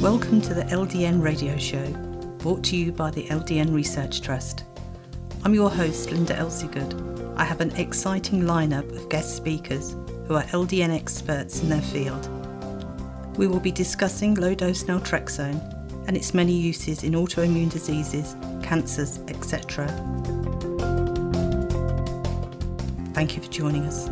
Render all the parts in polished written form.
Welcome to the LDN radio show, brought to you by the LDN Research Trust. I'm your host, Linda Elsiegood. I have an exciting lineup of guest speakers who are LDN experts in their field. We will be discussing low-dose Naltrexone and its many uses in autoimmune diseases, cancers, etc. Thank you for joining us.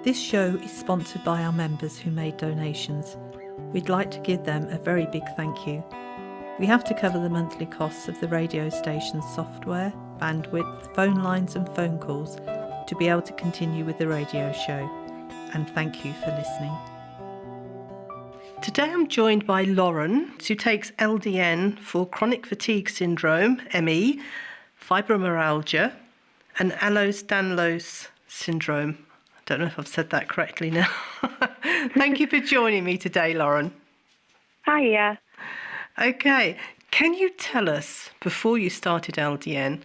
This show is sponsored by our members who made donations. We'd like to give them a very big thank you. We have to cover the monthly costs of the radio station's software, bandwidth, phone lines and phone calls to be able to continue with the radio show. And thank you for listening. Today I'm joined by Lauren, who takes LDN for chronic fatigue syndrome, ME, fibromyalgia, and Ehlers Danlos syndrome. Don't know if I've said that correctly now. Thank you for joining me today, Lauren. Hiya. Okay, can you tell us, before you started LDN,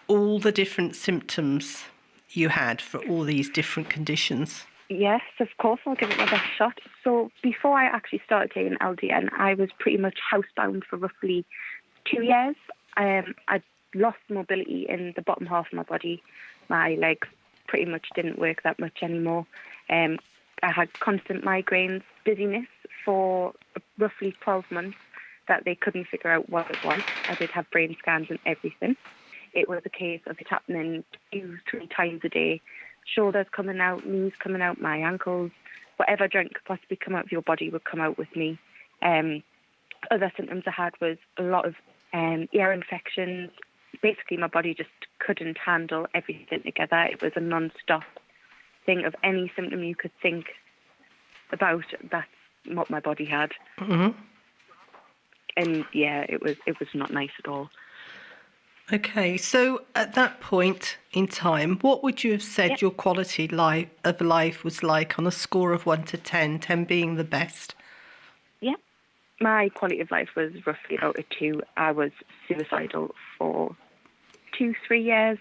all the different symptoms you had for all these different conditions? Yes, of course, I'll give it my best shot. So before I actually started taking LDN, I was pretty much housebound for roughly 2 years. I lost mobility in the bottom half of my body. My legs pretty much didn't work that much anymore. I had constant migraines, dizziness for roughly 12 months that they couldn't figure out what it was. I did have brain scans and everything. It was a case of it happening 2-3 times a day. Shoulders coming out, knees coming out, my ankles, whatever joint could possibly come out of your body would come out with me. Other symptoms I had was a lot of ear infections. Basically, my body just couldn't handle everything together. It was a non-stop thing of any symptom you could think about. That's what my body had. Mm-hmm. And yeah, it was not nice at all. Okay, so at that point in time, what would you have said your quality of life was like on a score of 1 to 10, 10 being the best? Yeah, my quality of life was roughly about a 2. I was suicidal for 2-3 years.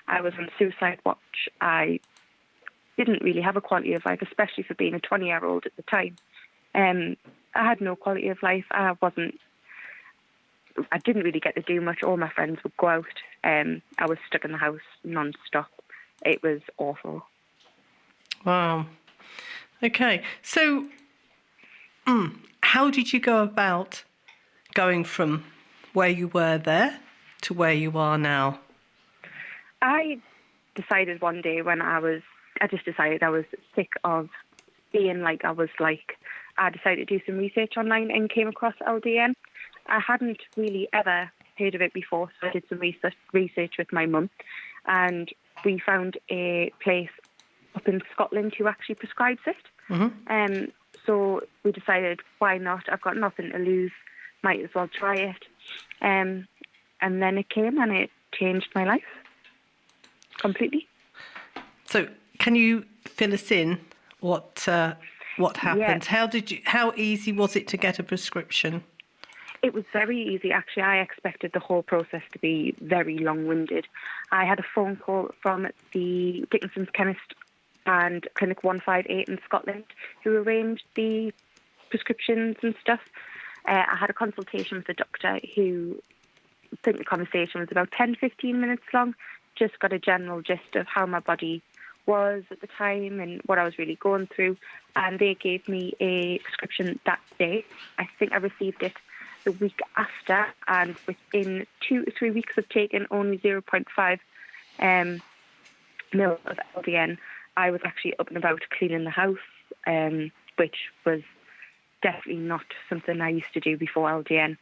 I was on suicide watch. I didn't really have a quality of life, especially for being a 20-year-old at the time. I had no quality of life. I didn't really get to do much. All my friends would go out. I was stuck in the house non-stop. It was awful. Wow. Okay, so how did you go about going from where you were there to where you are now? I decided one day when I just decided I was sick of being like I was like. I decided to do some research online and came across LDN. I hadn't really ever heard of it before, so I did some research with my mum, and we found a place up in Scotland who actually prescribes it. Mm-hmm. So we decided, why not? I've got nothing to lose, might as well try it. And then it came and it changed my life completely. So can you fill us in what happened? Yeah. How easy was it to get a prescription? It was very easy, actually. I expected the whole process to be very long-winded. I had a phone call from the Dickinson's chemist and Clinic 158 in Scotland who arranged the prescriptions and stuff. I had a consultation with the doctor who, I think the conversation was about 10-15 minutes long, just got a general gist of how my body was at the time and what I was really going through. And they gave me a prescription that day. I think I received it the week after, and within 2 to 3 weeks of taking only 0.5 mil of LDN, I was actually up and about cleaning the house, which was definitely not something I used to do before LDN.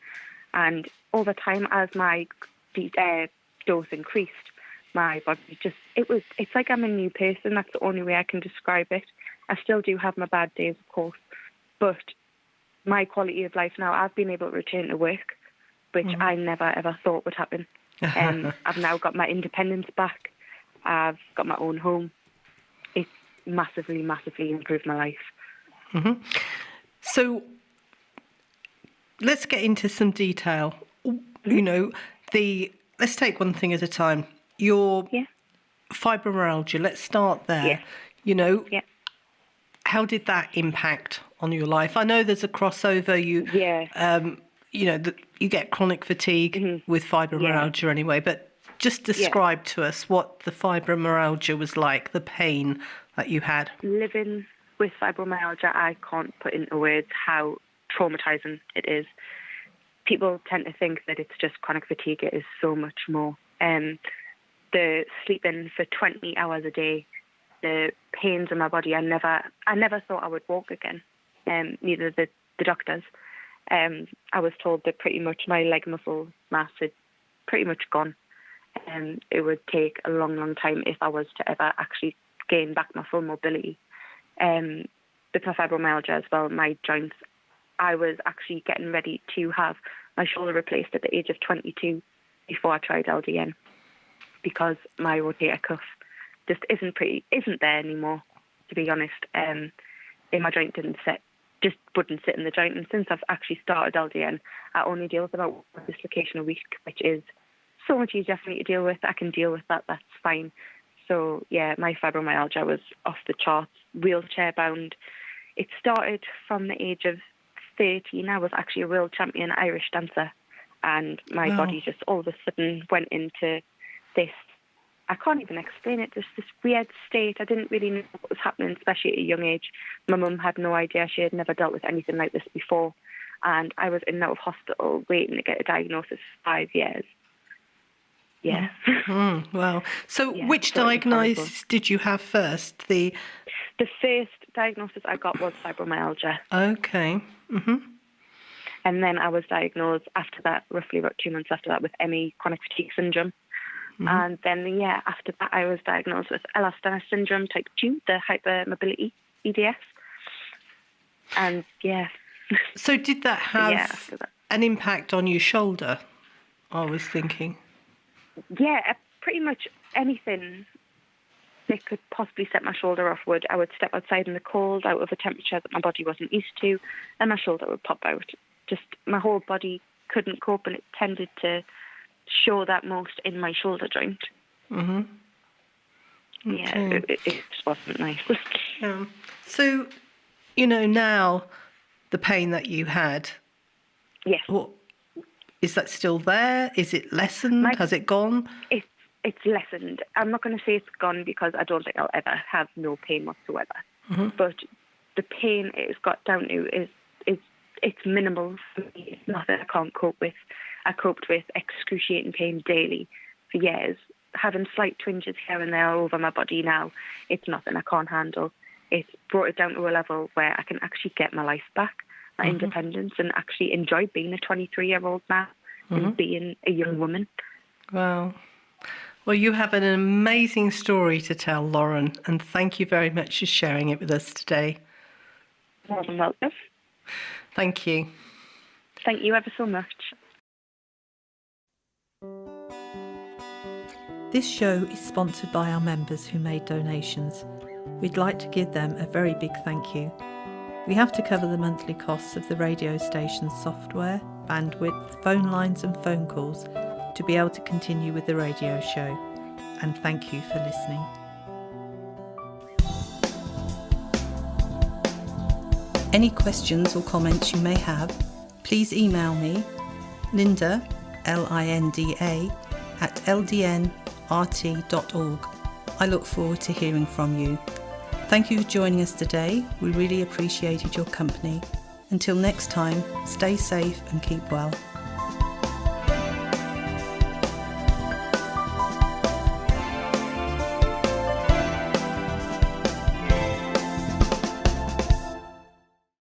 And over time, as my dose increased, my body it's like I'm a new person. That's the only way I can describe it. I still do have my bad days, of course, but my quality of life now, I've been able to return to work, which I never ever thought would happen. I've now got my independence back. I've got my own home. It's massively, massively improved my life. Mm-hmm. So let's get into some detail. Mm-hmm. You know, let's take one thing at a time. Your fibromyalgia, let's start there. Yeah. you know, Yeah. how did that impact on your life? I know there's a crossover. You get chronic fatigue with fibromyalgia anyway, but just describe to us what the fibromyalgia was like, the pain that you had. Living with fibromyalgia, I can't put into words how traumatizing it is. People tend to think that it's just chronic fatigue. It is so much more. The sleeping for 20 hours a day, the pains in my body, I never thought I would walk again. Neither the doctors. I was told that pretty much my leg muscle mass had pretty much gone. It would take a long, long time if I was to ever actually gain back my full mobility. With my fibromyalgia as well, my joints, I was actually getting ready to have my shoulder replaced at the age of 22 before I tried LDN, because my rotator cuff just isn't there anymore, to be honest. My joint just wouldn't sit in the joint. And since I've actually started LDN, I only deal with about one dislocation a week, which is so much easier for me to deal with. I can deal with that, that's fine. So yeah, my fibromyalgia was off the charts, wheelchair bound. It started from the age of 13. I was actually a world champion Irish dancer, and my body just all of a sudden went into this, I can't even explain it, just this weird state. I didn't really know what was happening, especially at a young age. My mum had no idea. She had never dealt with anything like this before. And I was in and out of hospital waiting to get a diagnosis for 5 years. Yeah. Wow. So which diagnosis did you have first? The first diagnosis I got was fibromyalgia. Okay. And then I was diagnosed after that, roughly about 2 months after that, with ME, chronic fatigue syndrome. And then, after that, I was diagnosed with Ehlers Danlos syndrome type 2, the hypermobility, EDS. And, So did that have an impact on your shoulder, I was thinking? Yeah, pretty much anything that could possibly set my shoulder off would. I would step outside in the cold, out of a temperature that my body wasn't used to, and my shoulder would pop out. Just my whole body couldn't cope, and it tended to show that most in my shoulder joint. Okay. Yeah, it just wasn't nice. So, now the pain that you had, yes. Is that still there? Is it lessened? Has it gone? It's lessened. I'm not going to say it's gone, because I don't think I'll ever have no pain whatsoever. But the pain it's got down to is it's minimal for me. It's nothing I can't cope with. I coped with excruciating pain daily for years. Having slight twinges here and there over my body now, it's nothing I can't handle. It's brought it down to a level where I can actually get my life back, my independence, and actually enjoy being a 23-year-old now and being a young woman. Wow. Well, you have an amazing story to tell, Lauren, and thank you very much for sharing it with us today. More than welcome. Thank you. Thank you ever so much. This show is sponsored by our members who made donations. We'd like to give them a very big thank you. We have to cover the monthly costs of the radio station's software, bandwidth, phone lines and phone calls to be able to continue with the radio show. And thank you for listening. Any questions or comments you may have, please email me, Linda, Linda, at ldnrt.org. I look forward to hearing from you. Thank you for joining us today. We really appreciated your company. Until next time, stay safe and keep well.